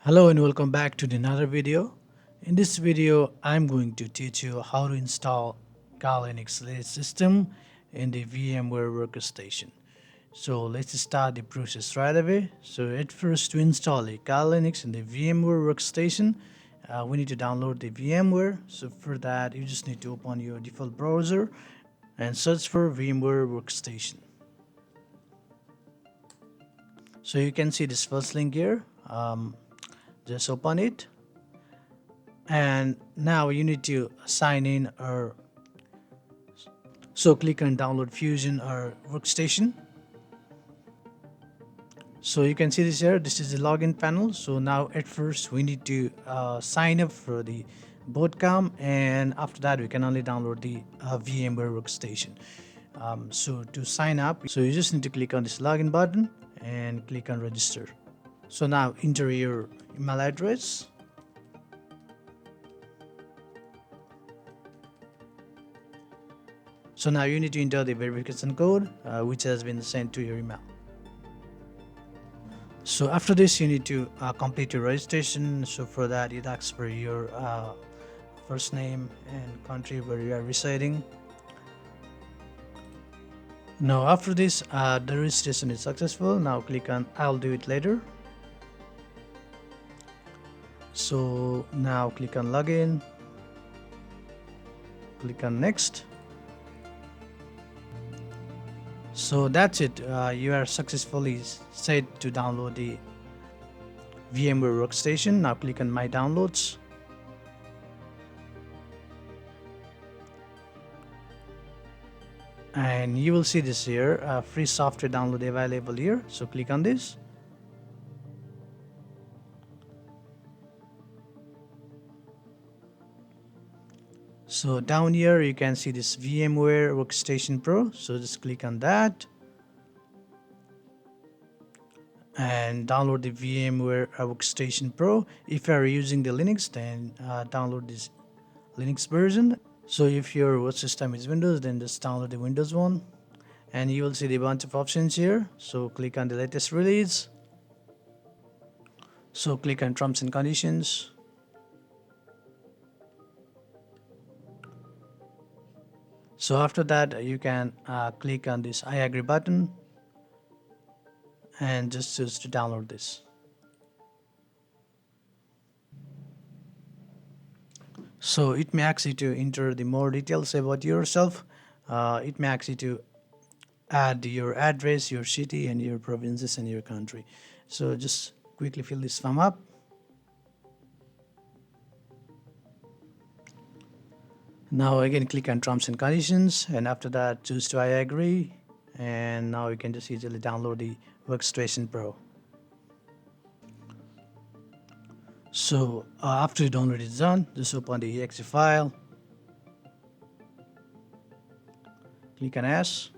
Hello and welcome back to another video. In this video, I'm going to teach you how to install Kali Linux system in the VMware Workstation. So let's start the process right away. So at first, to install the Kali Linux in the VMware Workstation, we need to download the VMware. So for that, you just need to open your default browser and search for VMware Workstation. So you can see this first link here. Just open it, and now you need to sign in, or so click on download Fusion or Workstation. So you can see this here, this is the login panel. So now at first we need to sign up for the bootcamp, and after that we can only download the VMware Workstation. So to sign up, so you just need to click on this login button and click on register. So now enter your email address. So now you need to enter the verification code which has been sent to your email. So after this, you need to complete your registration. So for that, it asks for your first name and country where you are residing. Now after this, the registration is successful. Now click on I'll do it later. So now click on login, click on next. So that's it, you are successfully set to download the VMware Workstation. Now click on my downloads. And you will see this here, free software download available here. So click on this. So down here you can see this VMware Workstation Pro. So just click on that and download the VMware Workstation Pro. If you are using the Linux, then download this Linux version. So if your work system is Windows, then just download the Windows one. And you will see the bunch of options here. So click on the latest release. So click on terms and conditions. So after that, you can click on this I agree button and just choose to download this. So it may ask you to enter the more details about yourself. It may ask you to add your address, your city, and your provinces and your country. So just quickly fill this form up. Now again click on terms and conditions, and after that choose to I agree, and now you can just easily download the Workstation Pro. So after you download it done, just open the exe file, click on S.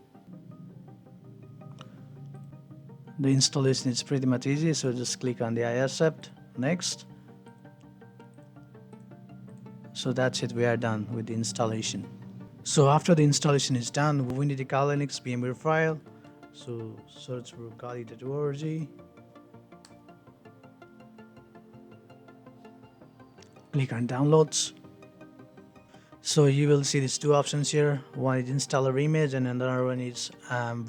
The installation is pretty much easy, so just click on the I accept, next. So that's it, we are done with the installation. So after the installation is done, we need the Kali Linux VMware file. So search for kali.org. Click on downloads. So you will see these two options here. One is installer image and another one is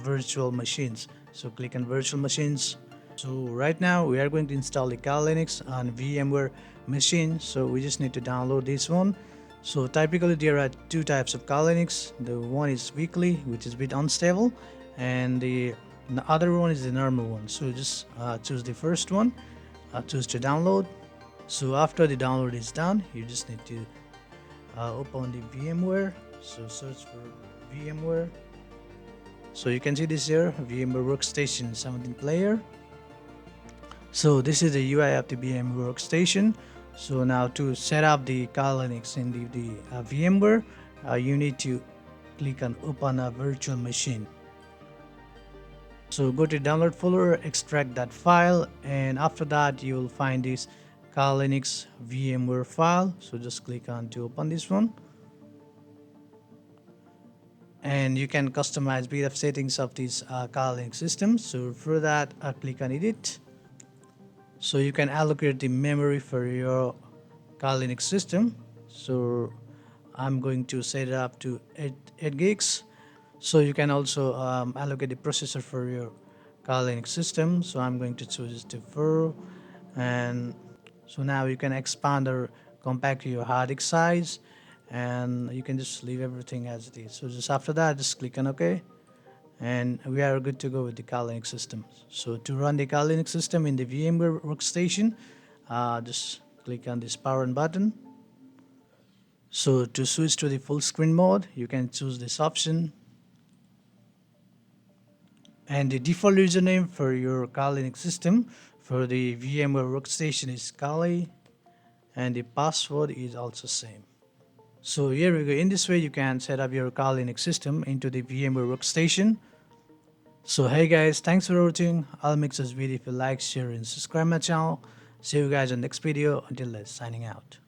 virtual machines. So click on virtual machines. So right now we are going to install the Kali Linux on VMware machine. So we just need to download this one. So typically there are two types of Kali Linux. The one is weekly, which is a bit unstable, and the other one is the normal one. So just choose the first one, choose to download. So after the download is done, you just need to open the VMware. So search for VMware. So you can see this here, VMware Workstation 17 player. So this is the UI of the VMware Workstation. So now to set up the Kali Linux in the VMware, you need to click on open a virtual machine. So go to download folder, extract that file, and after that you will find this Kali Linux VMware file. So just click on to open this one. And you can customize bit of settings of this Kali Linux system. So for that, click on edit. So you can allocate the memory for your Kali Linux system. So I'm going to set it up to 8 gigs. So you can also allocate the processor for your Kali Linux system. So I'm going to choose the 4, and so now you can expand or compact your hard disk size, and you can just leave everything as it is. So just after that, just click on OK, and we are good to go with the Kali Linux system. So to run the Kali Linux system in the VMware Workstation, just click on this power on button. So to switch to the full screen mode, you can choose this option. And the default username for your Kali Linux system for the VMware Workstation is Kali, and the password is also same. So here we go. In this way, you can set up your Kali Linux system into the VMware Workstation. So hey guys, thanks for watching. I'll make this video if you like, share, and subscribe my channel. See you guys on next video. Until then, signing out.